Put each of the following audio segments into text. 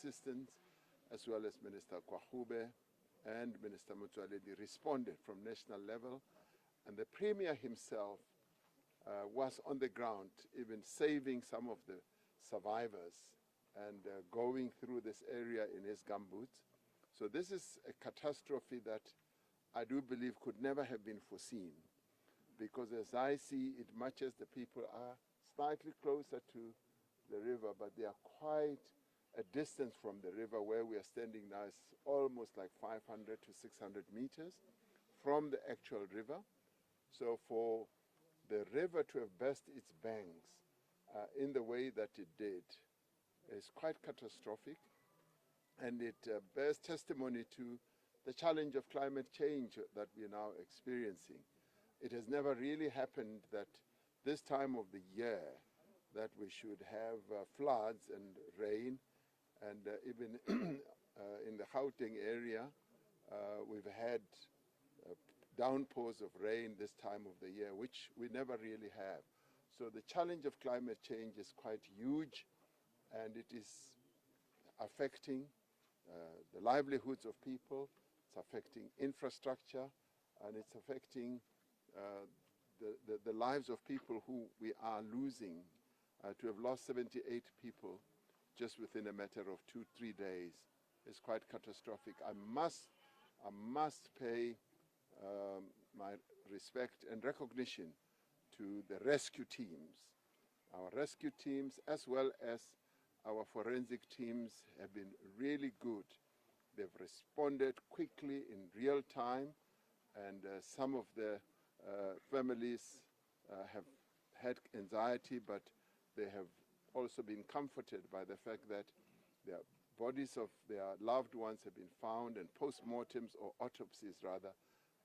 assistance, as well as Minister Kwahube and Minister Mthatha responded from national level. And the Premier himself was on the ground, even saving some of the survivors and going through this area in his gumboots. So this is a catastrophe that I do believe could never have been foreseen, because as I see it, much as the people are slightly closer to the river, but they are quite a distance from the river. Where we are standing now is almost like 500 to 600 meters from the actual river. So for the river to have burst its banks in the way that it did is quite catastrophic, and it bears testimony to the challenge of climate change that we are now experiencing. It has never really happened that this time of the year that we should have floods and rain, and even in the Gauteng area we've had downpours of rain this time of the year, which we never really have. So the challenge of climate change is quite huge, and it is affecting the livelihoods of people, it's affecting infrastructure, and it's affecting the lives of people who we are losing. To have lost 78 people just within a matter of 2-3 days is quite catastrophic. I must pay my respect and recognition to the rescue teams. Our rescue teams, as well as our forensic teams, have been really good. They've responded quickly in real time, and some of the families have had anxiety, but they have also been comforted by the fact that the bodies of their loved ones have been found, and post-mortems, or autopsies rather,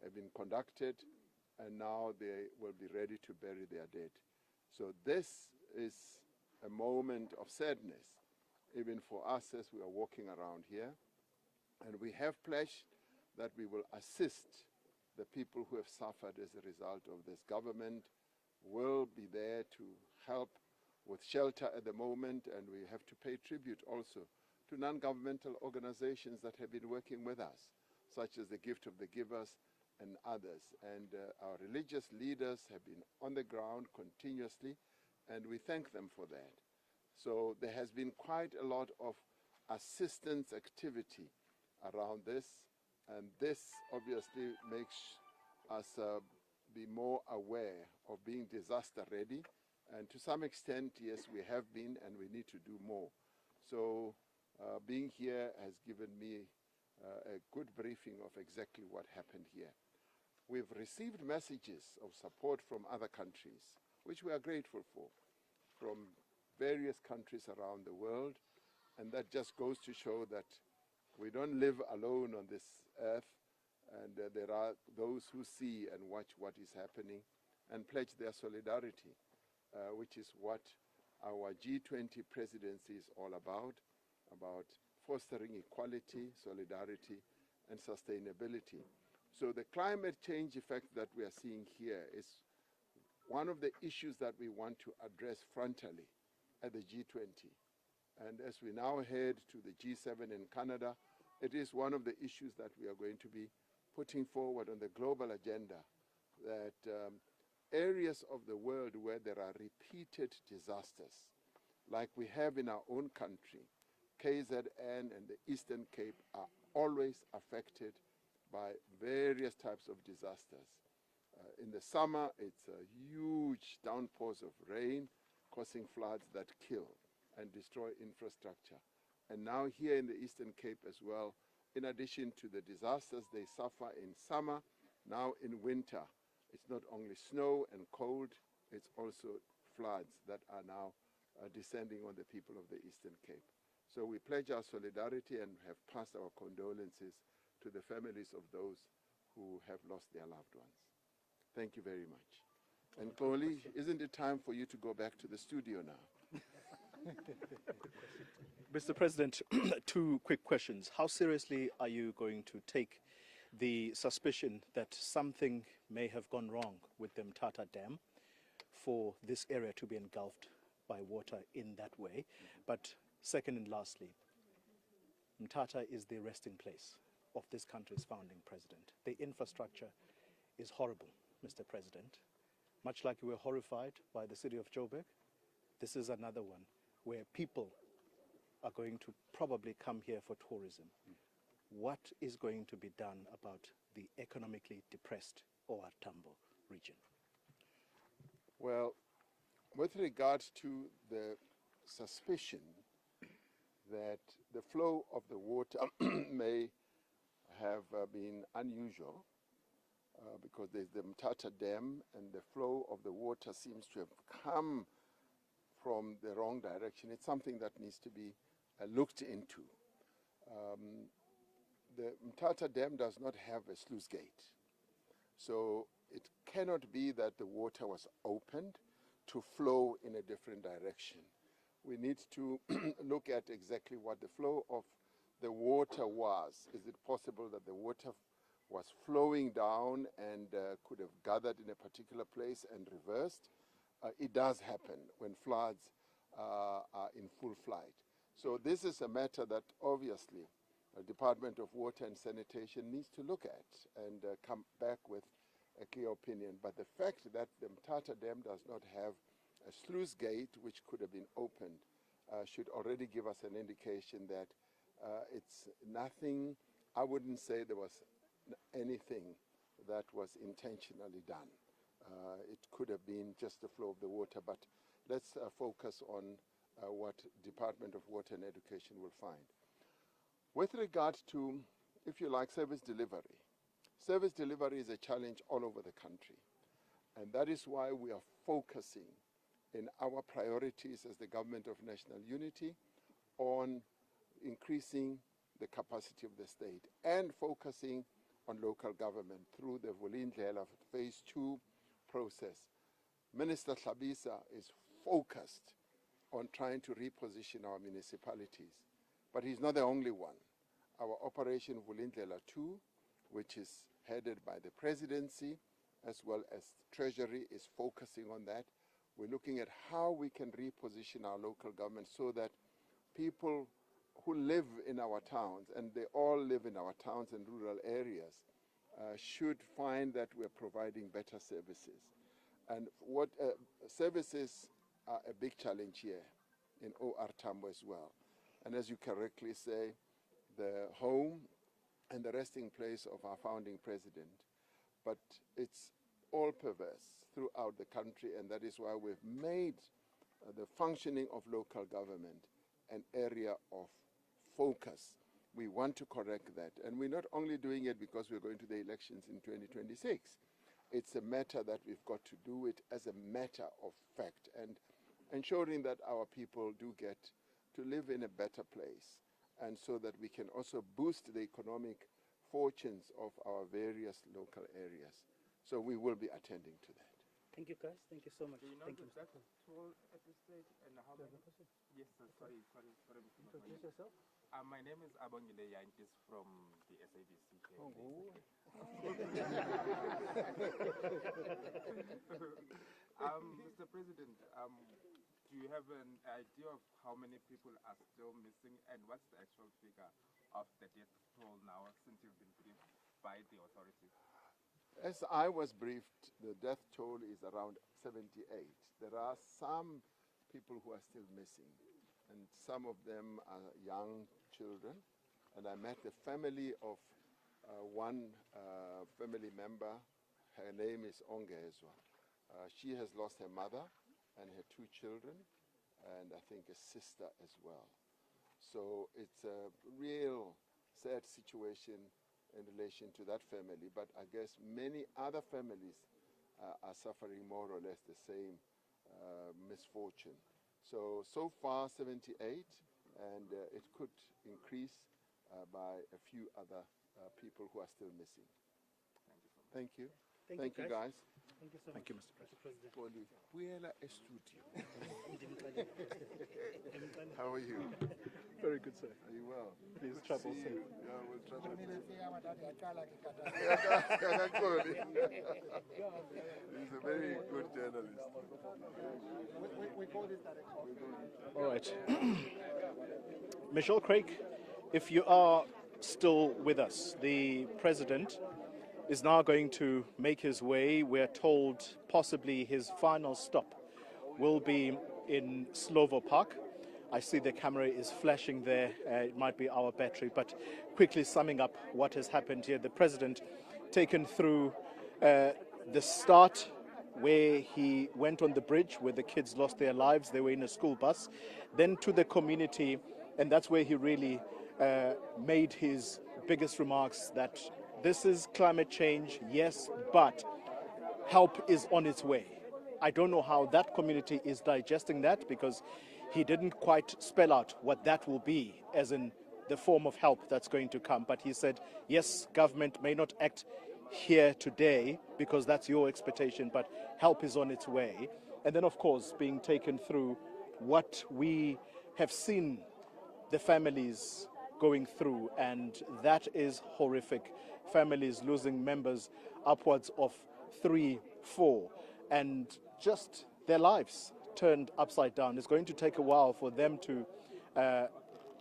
have been conducted, and now they will be ready to bury their dead. So this is a moment of sadness, even for us as we are walking around here. And we have pledged that we will assist the people who have suffered as a result of this. Government will be there to help with shelter at the moment, and we have to pay tribute also to non-governmental organizations that have been working with us, such as the Gift of the Givers and others. And our religious leaders have been on the ground continuously, and we thank them for that. So there has been quite a lot of assistance activity around this, and this obviously makes us be more aware of being disaster ready. And to some extent, yes, we have been, and we need to do more. So being here has given me a good briefing of exactly what happened here. We've received messages of support from other countries, which we are grateful for, from various countries around the world. And that just goes to show that we don't live alone on this earth, and there are those who see and watch what is happening and pledge their solidarity. Which is what our G20 presidency is all about fostering equality, solidarity, and sustainability. So the climate change effect that we are seeing here is one of the issues that we want to address frontally at the G20. And as we now head to the G7 in Canada, it is one of the issues that we are going to be putting forward on the global agenda, that areas of the world where there are repeated disasters, like we have in our own country, KZN and the Eastern Cape are always affected by various types of disasters. In the summer, it's huge downpours of rain causing floods that kill and destroy infrastructure. And now here in the Eastern Cape as well, in addition to the disasters they suffer in summer, now in winter, it's not only snow and cold, it's also floods that are now descending on the people of the Eastern Cape. So we pledge our solidarity and have passed our condolences to the families of those who have lost their loved ones. Thank you very much. And Koli, isn't it time for you to go back to the studio now? Mr. President, two quick questions. How seriously are you going to take the suspicion that something may have gone wrong with the Mthatha Dam for this area to be engulfed by water in that way? But second and lastly, Mthatha is the resting place of this country's founding president. The infrastructure is horrible, Mr. President. Much like you were horrified by the city of Joburg, this is another one where people are going to probably come here for tourism. What is going to be done about the economically depressed OR Tambo region? Well, with regard to the suspicion that the flow of the water may have been unusual because there's the Mthatha Dam and the flow of the water seems to have come from the wrong direction. It's something that needs to be looked into. The Mthatha Dam does not have a sluice gate. So it cannot be that the water was opened to flow in a different direction. We need to look at exactly what the flow of the water was. Is it possible that the water was flowing down and could have gathered in a particular place and reversed? It does happen when floods are in full flight. So this is a matter that obviously the Department of Water and Sanitation needs to look at and come back with a clear opinion. But the fact that the Mthatha Dam does not have a sluice gate which could have been opened should already give us an indication that it's nothing. I wouldn't say there was anything that was intentionally done. It could have been just the flow of the water, but let's focus on what Department of Water and Education will find. With regard to, if you like, service delivery is a challenge all over the country. And that is why we are focusing in our priorities as the Government of National Unity on increasing the capacity of the state and focusing on local government through the Vulindlela Phase 2 process. Minister Tlhabisa is focused on trying to reposition our municipalities, but he's not the only one. Our Operation Vulindlela 2, which is headed by the presidency as well as Treasury, is focusing on that. We're looking at how we can reposition our local government so that people who live in our towns, and they all live in our towns and rural areas, should find that we're providing better services. And what services are a big challenge here in OR Tambo as well. And as you correctly say, the home and the resting place of our founding president. But it's all perverse throughout the country, and that is why we've made the functioning of local government an area of focus. We want to correct that. And we're not only doing it because we're going to the elections in 2026. It's a matter that we've got to do it as a matter of fact and ensuring that our people do get to live in a better place, and so that we can also boost the economic fortunes of our various local areas. So we will be attending to that. Thank you, guys. Thank you so much. Do you know Thank you. the exact toll at this stage and how many? Yes, sir. Sorry. Introduce yourself. My name is Abongile Yantis from the SABC. Mr. President, do you have an idea of how many people are still missing, and what's the actual figure of the death toll now since you've been briefed by the authorities? As I was briefed, the death toll is around 78. There are some people who are still missing, and some of them are young children. And I met the family of one family member. Her name is Ongezwa. She has lost her mother and her 2 children, and I think a sister as well. So it's a real sad situation in relation to that family, but I guess many other families are suffering more or less the same misfortune. So far 78, and it could increase by a few other people who are still missing. Thank you. Thank you, guys. Thank you so much. Thank you, Mr. President. How are you? Very good, sir. Are you well? Please travel See safe. you. Yeah, we'll travel safe. He's a very good journalist. We call this direction. All right. Michelle Craig if you are still with us, the president is now going to make his way. We're told possibly his final stop will be in Slovo Park. I see the camera is flashing there. It might be our battery, but quickly summing up what has happened here. The president taken through the start where he went on the bridge where the kids lost their lives. They were in a school bus. Then to the community, and that's where he really made his biggest remarks that this is climate change, yes, but help is on its way. I don't know how that community is digesting that, because he didn't quite spell out what that will be, as in the form of help that's going to come. But he said, yes, government may not act here today because that's your expectation, but help is on its way. And then, of course, being taken through what we have seen the families going through, and that is horrific. Families losing members upwards of 3, 4, and just their lives turned upside down. It's going to take a while for them to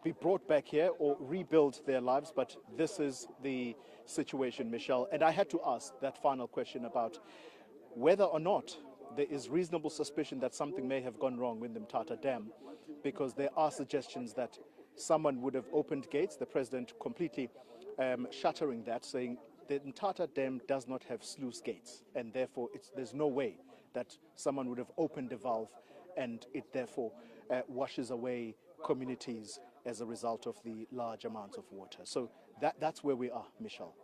be brought back here or rebuild their lives, but this is the situation, Michelle. And I had to ask that final question about whether or not there is reasonable suspicion that something may have gone wrong with the Mthatha Dam, because there are suggestions that someone would have opened gates. The president completely shattering that, saying the Mthatha Dam does not have sluice gates, and therefore there's no way that someone would have opened the valve and it therefore washes away communities as a result of the large amounts of water. So that's where we are, Michelle.